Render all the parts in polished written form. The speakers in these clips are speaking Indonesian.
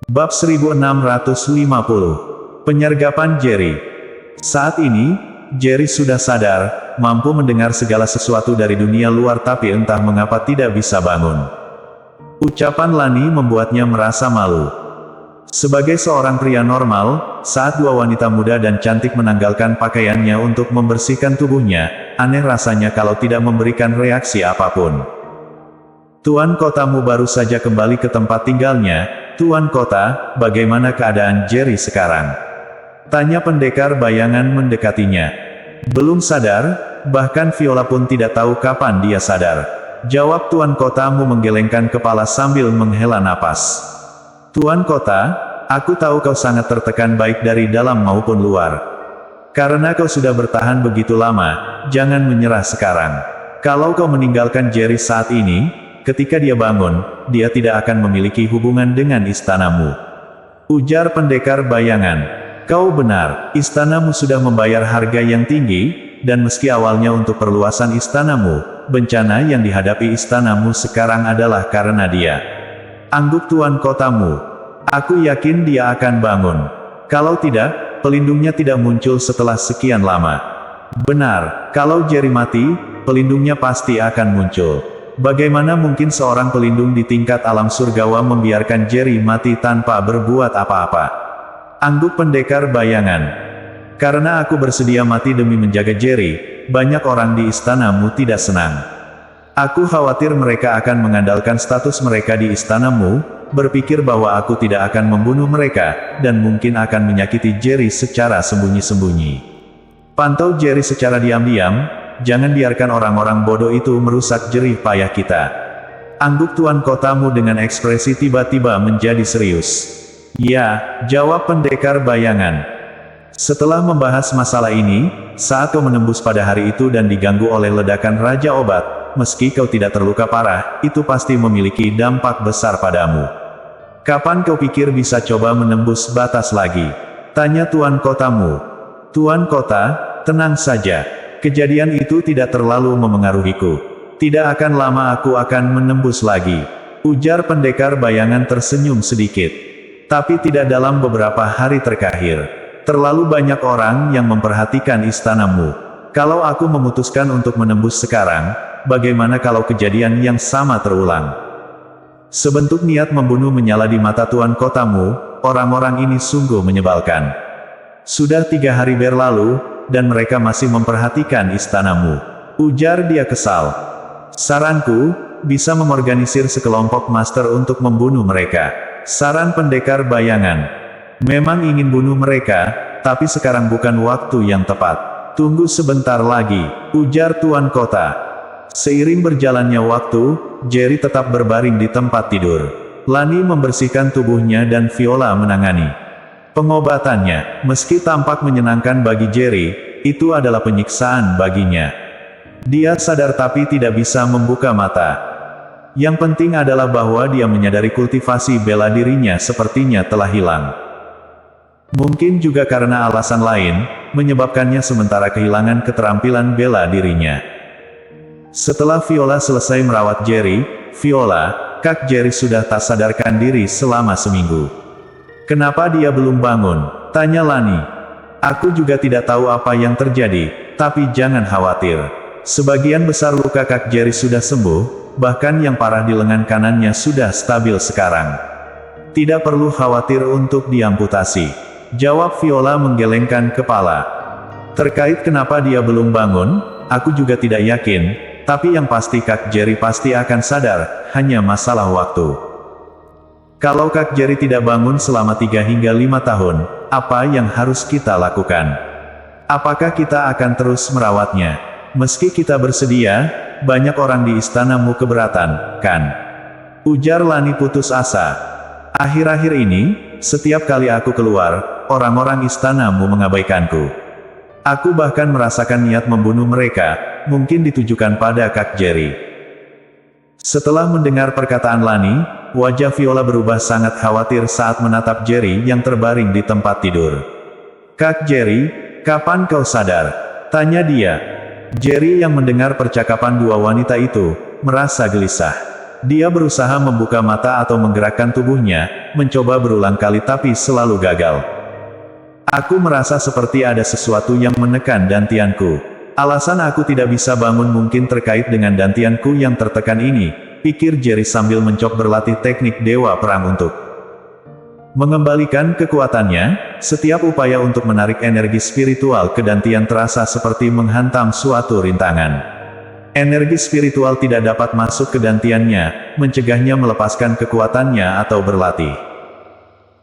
Bab 1650. Penyergapan Jerry. Saat ini, Jerry sudah sadar, mampu mendengar segala sesuatu dari dunia luar tapi entah mengapa tidak bisa bangun. Ucapan Lani membuatnya merasa malu. Sebagai seorang pria normal, saat dua wanita muda dan cantik menanggalkan pakaiannya untuk membersihkan tubuhnya, aneh rasanya kalau tidak memberikan reaksi apapun. Tuan kotamu baru saja kembali ke tempat tinggalnya. Tuan kota, bagaimana keadaan Jerry sekarang? Tanya pendekar bayangan mendekatinya. Belum sadar, bahkan Viola pun tidak tahu kapan dia sadar. Jawab tuan kotamu menggelengkan kepala sambil menghela napas. Tuan kota, aku tahu kau sangat tertekan baik dari dalam maupun luar. Karena kau sudah bertahan begitu lama, jangan menyerah sekarang. Kalau kau meninggalkan Jerry saat ini, ketika dia bangun, dia tidak akan memiliki hubungan dengan istanamu. Ujar pendekar bayangan. Kau benar, istanamu sudah membayar harga yang tinggi, dan meski awalnya untuk perluasan istanamu, bencana yang dihadapi istanamu sekarang adalah karena dia. Angguk tuan kotamu. Aku yakin dia akan bangun. Kalau tidak, pelindungnya tidak muncul setelah sekian lama. Benar, kalau Jerry mati, pelindungnya pasti akan muncul. Bagaimana mungkin seorang pelindung di tingkat alam surgawa membiarkan Jerry mati tanpa berbuat apa-apa? Angguk pendekar bayangan. Karena aku bersedia mati demi menjaga Jerry, banyak orang di istanamu tidak senang. Aku khawatir mereka akan mengandalkan status mereka di istanamu, berpikir bahwa aku tidak akan membunuh mereka, dan mungkin akan menyakiti Jerry secara sembunyi-sembunyi. Pantau Jerry secara diam-diam. Jangan biarkan orang-orang bodoh itu merusak jerih payah kita. Angguk tuan kotamu dengan ekspresi tiba-tiba menjadi serius. Ya, jawab pendekar bayangan. Setelah membahas masalah ini, saat kau menembus pada hari itu dan diganggu oleh ledakan Raja Obat, meski kau tidak terluka parah, itu pasti memiliki dampak besar padamu. Kapan kau pikir bisa coba menembus batas lagi? Tanya tuan kotamu. Tuan kota, tenang saja. Kejadian itu tidak terlalu memengaruhiku. Tidak akan lama aku akan menembus lagi. Ujar pendekar bayangan tersenyum sedikit. Tapi tidak dalam beberapa hari terakhir. Terlalu banyak orang yang memperhatikan istanamu. Kalau aku memutuskan untuk menembus sekarang, bagaimana kalau kejadian yang sama terulang? Sebentuk niat membunuh menyala di mata tuan kotamu, orang-orang ini sungguh menyebalkan. Sudah 3 hari berlalu, dan mereka masih memperhatikan istanamu. Ujar dia kesal. Saranku, bisa memorganisir sekelompok master untuk membunuh mereka. Saran pendekar bayangan. Memang ingin bunuh mereka, tapi sekarang bukan waktu yang tepat. Tunggu sebentar lagi, ujar tuan kota. Seiring berjalannya waktu, Jerry tetap berbaring di tempat tidur. Lani membersihkan tubuhnya dan Viola menangani pengobatannya. Meski tampak menyenangkan bagi Jerry, itu adalah penyiksaan baginya. Dia sadar tapi tidak bisa membuka mata. Yang penting adalah bahwa dia menyadari kultivasi bela dirinya sepertinya telah hilang. Mungkin juga karena alasan lain, menyebabkannya sementara kehilangan keterampilan bela dirinya. Setelah Viola selesai merawat Jerry, Viola, Kak Jerry sudah tak sadarkan diri selama seminggu. Kenapa dia belum bangun? Tanya Lani. Aku juga tidak tahu apa yang terjadi, tapi jangan khawatir. Sebagian besar luka Kak Jerry sudah sembuh, bahkan yang parah di lengan kanannya sudah stabil sekarang. Tidak perlu khawatir untuk diamputasi. Jawab Viola menggelengkan kepala. Terkait kenapa dia belum bangun, aku juga tidak yakin, tapi yang pasti Kak Jerry pasti akan sadar, hanya masalah waktu. Kalau Kak Jerry tidak bangun selama 3 hingga 5 tahun, apa yang harus kita lakukan? Apakah kita akan terus merawatnya? Meski kita bersedia, banyak orang di istanamu keberatan, kan? Ujar Lani putus asa. Akhir-akhir ini, setiap kali aku keluar, orang-orang istanamu mengabaikanku. Aku bahkan merasakan niat membunuh mereka, mungkin ditujukan pada Kak Jerry. Setelah mendengar perkataan Lani, wajah Viola berubah sangat khawatir saat menatap Jerry yang terbaring di tempat tidur. Kak Jerry, kapan kau sadar? Tanya dia. Jerry yang mendengar percakapan dua wanita itu, merasa gelisah. Dia berusaha membuka mata atau menggerakkan tubuhnya, mencoba berulang kali tapi selalu gagal. Aku merasa seperti ada sesuatu yang menekan dantianku. Alasan aku tidak bisa bangun mungkin terkait dengan dantianku yang tertekan ini, pikir Jerry sambil mencoba berlatih teknik Dewa Perang untuk mengembalikan kekuatannya. Setiap upaya untuk menarik energi spiritual ke dantian terasa seperti menghantam suatu rintangan. Energi spiritual tidak dapat masuk ke dantiannya, mencegahnya melepaskan kekuatannya atau berlatih.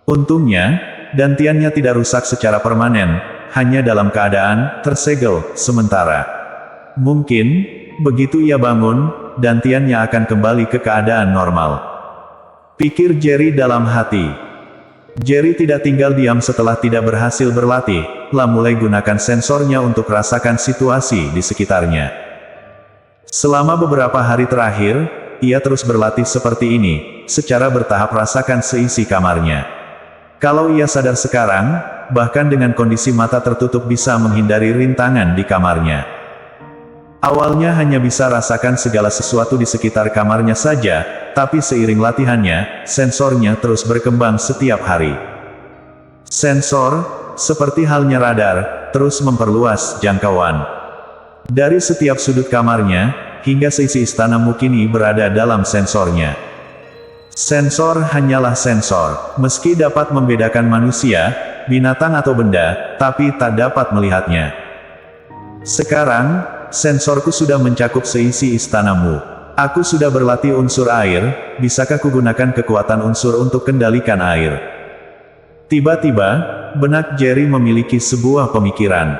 Untungnya, dantiannya tidak rusak secara permanen, hanya dalam keadaan tersegel sementara. Mungkin, begitu ia bangun, dantiannya akan kembali ke keadaan normal, pikir Jerry dalam hati. Jerry tidak tinggal diam setelah tidak berhasil berlatih, mulai gunakan sensornya untuk rasakan situasi di sekitarnya. Selama beberapa hari terakhir, ia terus berlatih seperti ini, secara bertahap rasakan seisi kamarnya. Kalau ia sadar sekarang, bahkan dengan kondisi mata tertutup bisa menghindari rintangan di kamarnya. Awalnya hanya bisa rasakan segala sesuatu di sekitar kamarnya saja, tapi seiring latihannya, sensornya terus berkembang setiap hari. Sensor, seperti halnya radar, terus memperluas jangkauan. Dari setiap sudut kamarnya, hingga seisi istanamu kini berada dalam sensornya. Sensor hanyalah sensor, meski dapat membedakan manusia, binatang atau benda, tapi tak dapat melihatnya. Sekarang, sensorku sudah mencakup seisi istanamu. Aku sudah berlatih unsur air, bisakah kugunakan kekuatan unsur untuk kendalikan air? Tiba-tiba, benak Jerry memiliki sebuah pemikiran.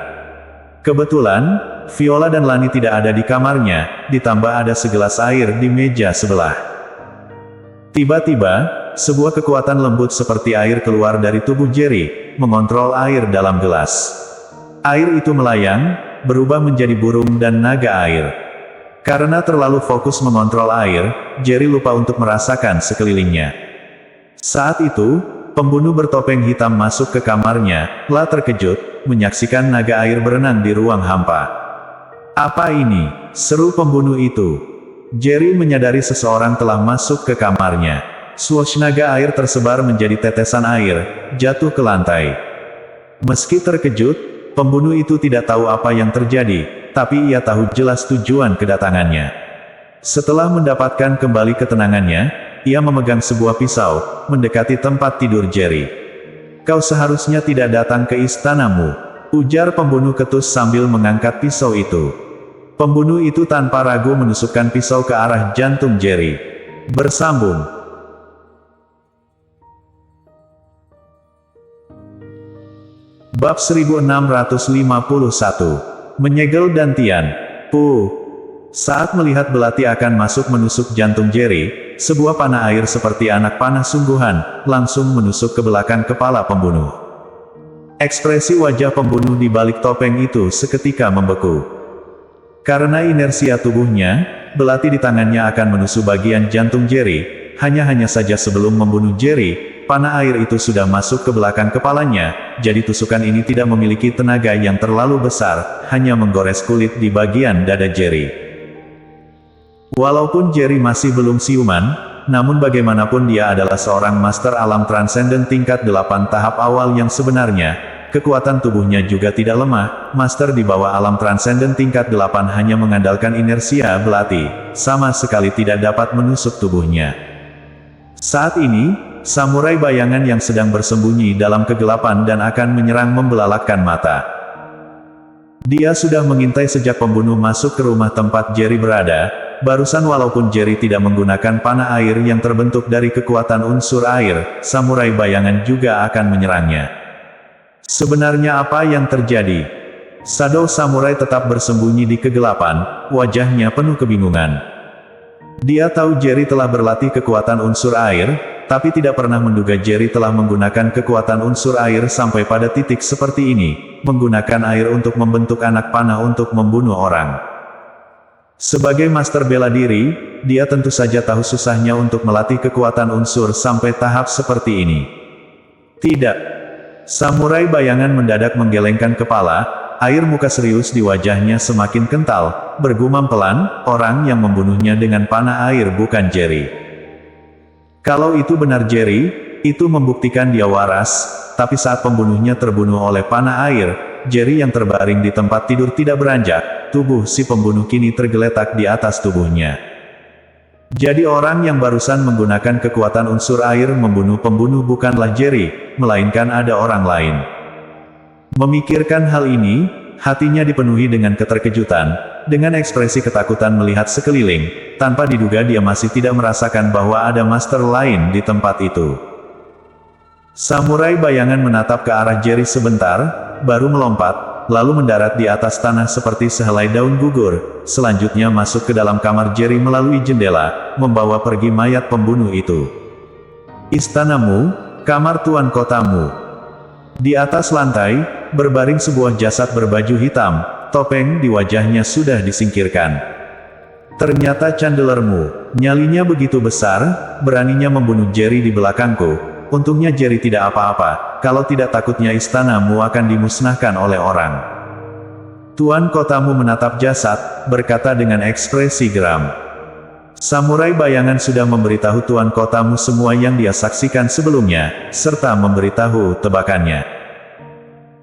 Kebetulan, Viola dan Lani tidak ada di kamarnya, ditambah ada segelas air di meja sebelah. Tiba-tiba, sebuah kekuatan lembut seperti air keluar dari tubuh Jerry, mengontrol air dalam gelas. Air itu melayang, berubah menjadi burung dan naga air. Karena terlalu fokus mengontrol air, Jerry lupa untuk merasakan sekelilingnya. Saat itu, pembunuh bertopeng hitam masuk ke kamarnya, terkejut, menyaksikan naga air berenang di ruang hampa. Apa ini? Seru pembunuh itu. Jerry menyadari seseorang telah masuk ke kamarnya. Swoosh, naga air tersebar menjadi tetesan air, jatuh ke lantai. Meski terkejut, pembunuh itu tidak tahu apa yang terjadi, tapi ia tahu jelas tujuan kedatangannya. Setelah mendapatkan kembali ketenangannya, ia memegang sebuah pisau, mendekati tempat tidur Jerry. Kau seharusnya tidak datang ke istanamu, ujar pembunuh ketus sambil mengangkat pisau itu. Pembunuh itu tanpa ragu menusukkan pisau ke arah jantung Jerry. Bersambung. Bab 1651. Menyegel dantian. Saat melihat belati akan masuk menusuk jantung Jerry, sebuah panah air seperti anak panah sungguhan, langsung menusuk ke belakang kepala pembunuh. Ekspresi wajah pembunuh di balik topeng itu seketika membeku. Karena inersia tubuhnya, belati di tangannya akan menusuk bagian jantung Jerry, hanya saja sebelum membunuh Jerry, panah air itu sudah masuk ke belakang kepalanya, jadi tusukan ini tidak memiliki tenaga yang terlalu besar, hanya menggores kulit di bagian dada Jerry. Walaupun Jerry masih belum siuman, namun bagaimanapun dia adalah seorang master alam transenden tingkat 8 tahap awal yang sebenarnya, kekuatan tubuhnya juga tidak lemah, master di bawah alam transenden tingkat 8 hanya mengandalkan inersia belati, sama sekali tidak dapat menusuk tubuhnya. Saat ini, samurai bayangan yang sedang bersembunyi dalam kegelapan dan akan menyerang membelalakkan mata. Dia sudah mengintai sejak pembunuh masuk ke rumah tempat Jerry berada, barusan walaupun Jerry tidak menggunakan panah air yang terbentuk dari kekuatan unsur air, samurai bayangan juga akan menyerangnya. Sebenarnya apa yang terjadi? Shadow Samurai tetap bersembunyi di kegelapan, wajahnya penuh kebingungan. Dia tahu Jerry telah berlatih kekuatan unsur air, tapi tidak pernah menduga Jerry telah menggunakan kekuatan unsur air sampai pada titik seperti ini, menggunakan air untuk membentuk anak panah untuk membunuh orang. Sebagai master bela diri, dia tentu saja tahu susahnya untuk melatih kekuatan unsur sampai tahap seperti ini. Tidak. Samurai bayangan mendadak menggelengkan kepala, air muka serius di wajahnya semakin kental, bergumam pelan, orang yang membunuhnya dengan panah air bukan Jerry. Kalau itu benar Jerry, itu membuktikan dia waras, tapi saat pembunuhnya terbunuh oleh panah air, Jerry yang terbaring di tempat tidur tidak beranjak, tubuh si pembunuh kini tergeletak di atas tubuhnya. Jadi orang yang barusan menggunakan kekuatan unsur air membunuh pembunuh bukanlah Jerry, melainkan ada orang lain. Memikirkan hal ini, hatinya dipenuhi dengan keterkejutan, dengan ekspresi ketakutan melihat sekeliling, tanpa diduga dia masih tidak merasakan bahwa ada master lain di tempat itu. Samurai bayangan menatap ke arah Jerry sebentar, baru melompat, lalu mendarat di atas tanah seperti sehelai daun gugur, selanjutnya masuk ke dalam kamar Jerry melalui jendela, membawa pergi mayat pembunuh itu. Istanamu, kamar tuan kotamu. Di atas lantai, berbaring sebuah jasad berbaju hitam, topeng di wajahnya sudah disingkirkan. Ternyata Chandlermu, nyalinya begitu besar, beraninya membunuh Jerry di belakangku. Untungnya Jerry tidak apa-apa, kalau tidak takutnya istanamu akan dimusnahkan oleh orang. Tuan kotamu menatap jasad, berkata dengan ekspresi geram. Samurai bayangan sudah memberitahu tuan kotamu semua yang dia saksikan sebelumnya, serta memberitahu tebakannya.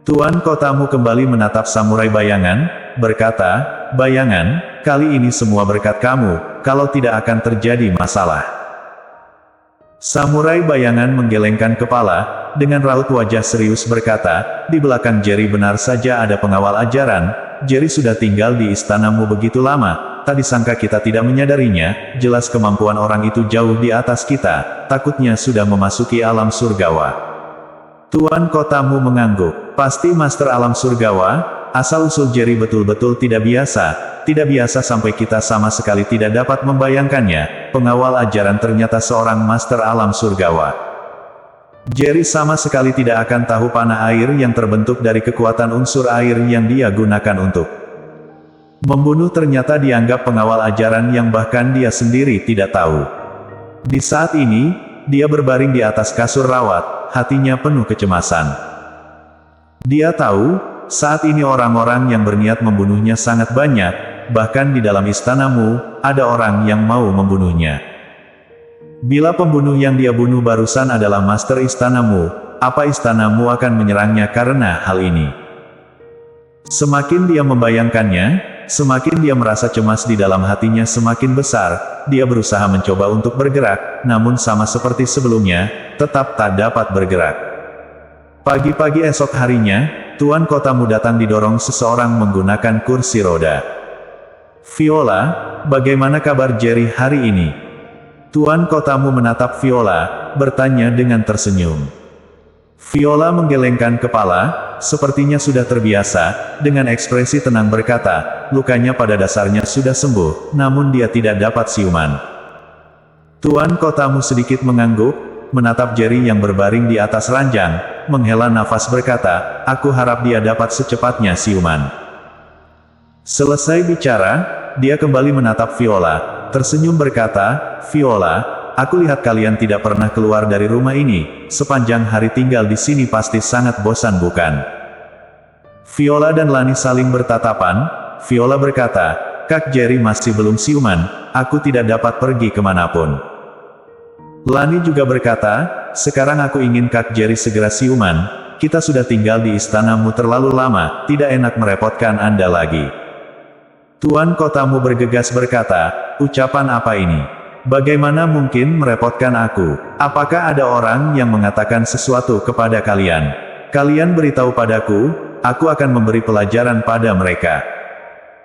Tuan kotamu kembali menatap samurai bayangan, berkata, "Bayangan, kali ini semua berkat kamu, kalau tidak akan terjadi masalah." Samurai bayangan menggelengkan kepala, dengan raut wajah serius berkata, "Di belakang Jerry benar saja ada pengawal ajaran, Jerry sudah tinggal di istanamu begitu lama, tak disangka kita tidak menyadarinya, jelas kemampuan orang itu jauh di atas kita, takutnya sudah memasuki alam surgawa." Tuan kotamu mengangguk, "Pasti master alam surgawa, asal-usul Jerry betul-betul tidak biasa sampai kita sama sekali tidak dapat membayangkannya, pengawal ajaran ternyata seorang master alam surgawa. Jerry sama sekali tidak akan tahu panah air yang terbentuk dari kekuatan unsur air yang dia gunakan untuk membunuh ternyata dianggap pengawal ajaran yang bahkan dia sendiri tidak tahu." Di saat ini, dia berbaring di atas kasur rawat, hatinya penuh kecemasan. Dia tahu, saat ini orang-orang yang berniat membunuhnya sangat banyak, bahkan di dalam istanamu, ada orang yang mau membunuhnya. Bila pembunuh yang dia bunuh barusan adalah master istanamu, apa istanamu akan menyerangnya karena hal ini? Semakin dia membayangkannya, semakin dia merasa cemas di dalam hatinya semakin besar, dia berusaha mencoba untuk bergerak, namun sama seperti sebelumnya, tetap tak dapat bergerak. Pagi-pagi esok harinya, tuan kotamu datang didorong seseorang menggunakan kursi roda. "Viola, bagaimana kabar Jerry hari ini?" Tuan kotamu menatap Viola, bertanya dengan tersenyum. Viola menggelengkan kepala, sepertinya sudah terbiasa, dengan ekspresi tenang berkata, "Lukanya pada dasarnya sudah sembuh, namun dia tidak dapat siuman." Tuan kotamu sedikit mengangguk, menatap Jerry yang berbaring di atas ranjang, menghela nafas berkata, "Aku harap dia dapat secepatnya siuman." Selesai bicara, dia kembali menatap Viola, tersenyum berkata, "Viola, aku lihat kalian tidak pernah keluar dari rumah ini, sepanjang hari tinggal di sini pasti sangat bosan bukan?" Viola dan Lani saling bertatapan, Viola berkata, "Kak Jerry masih belum siuman, aku tidak dapat pergi kemanapun." Lani juga berkata, "Sekarang aku ingin Kak Jerry segera siuman, kita sudah tinggal di istanamu terlalu lama, tidak enak merepotkan Anda lagi." Tuan kotamu bergegas berkata, "Ucapan apa ini? Bagaimana mungkin merepotkan aku? Apakah ada orang yang mengatakan sesuatu kepada kalian? Kalian beritahu padaku, aku akan memberi pelajaran pada mereka."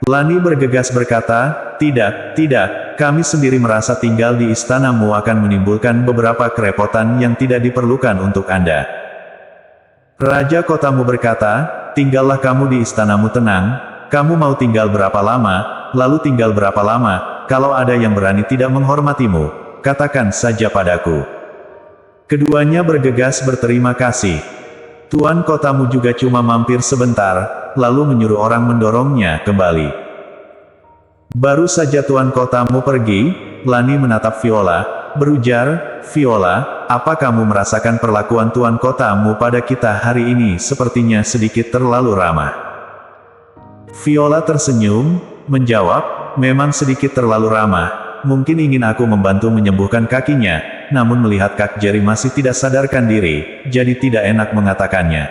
Lani bergegas berkata, tidak, kami sendiri merasa tinggal di istanamu akan menimbulkan beberapa kerepotan yang tidak diperlukan untuk Anda." Raja kotamu berkata, "Tinggallah kamu di istanamu tenang. Kamu mau tinggal berapa lama, lalu tinggal berapa lama, kalau ada yang berani tidak menghormatimu, katakan saja padaku." Keduanya bergegas berterima kasih. Tuan kotamu juga cuma mampir sebentar, lalu menyuruh orang mendorongnya kembali. Baru saja tuan kotamu pergi, Lani menatap Viola, berujar, "Viola, apa kamu merasakan perlakuan tuan kotamu pada kita hari ini sepertinya sedikit terlalu ramah?" Viola tersenyum, menjawab, memang sedikit terlalu ramah, mungkin ingin aku membantu menyembuhkan kakinya, namun melihat Kak Jerry masih tidak sadarkan diri, jadi tidak enak mengatakannya.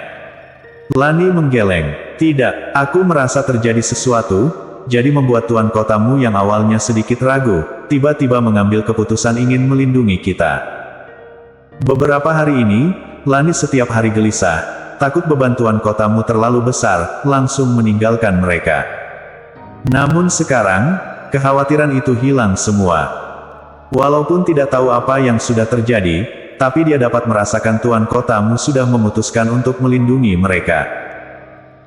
Lani menggeleng, tidak, aku merasa terjadi sesuatu, jadi membuat tuan kotamu yang awalnya sedikit ragu, tiba-tiba mengambil keputusan ingin melindungi kita. Beberapa hari ini, Lani setiap hari gelisah, takut beban tuan kotamu terlalu besar, langsung meninggalkan mereka. Namun sekarang, kekhawatiran itu hilang semua. Walaupun tidak tahu apa yang sudah terjadi, tapi dia dapat merasakan tuan kotamu sudah memutuskan untuk melindungi mereka.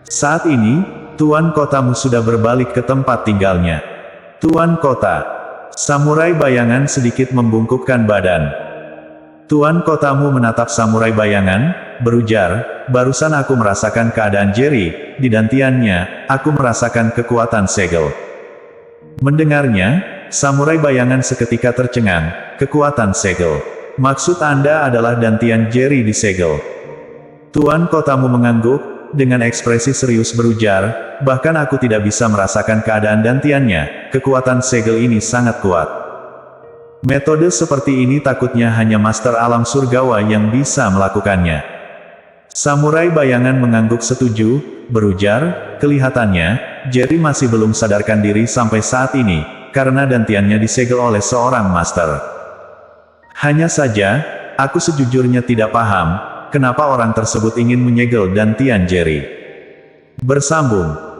Saat ini, tuan kotamu sudah berbalik ke tempat tinggalnya. Tuan kota. Samurai bayangan sedikit membungkukkan badan. Tuan kotamu menatap samurai bayangan, berujar, barusan aku merasakan keadaan Jerry, di dantiannya, aku merasakan kekuatan segel. Mendengarnya, samurai bayangan seketika tercengang, kekuatan segel. Maksud Anda adalah dantian Jerry di segel. Tuan kotamu mengangguk, dengan ekspresi serius berujar, bahkan aku tidak bisa merasakan keadaan dantiannya, kekuatan segel ini sangat kuat. Metode seperti ini takutnya hanya master alam surgawa yang bisa melakukannya. Samurai bayangan mengangguk setuju, berujar, kelihatannya, Jerry masih belum sadarkan diri sampai saat ini, karena dantiannya disegel oleh seorang master. Hanya saja, aku sejujurnya tidak paham, kenapa orang tersebut ingin menyegel dantian Jerry. Bersambung.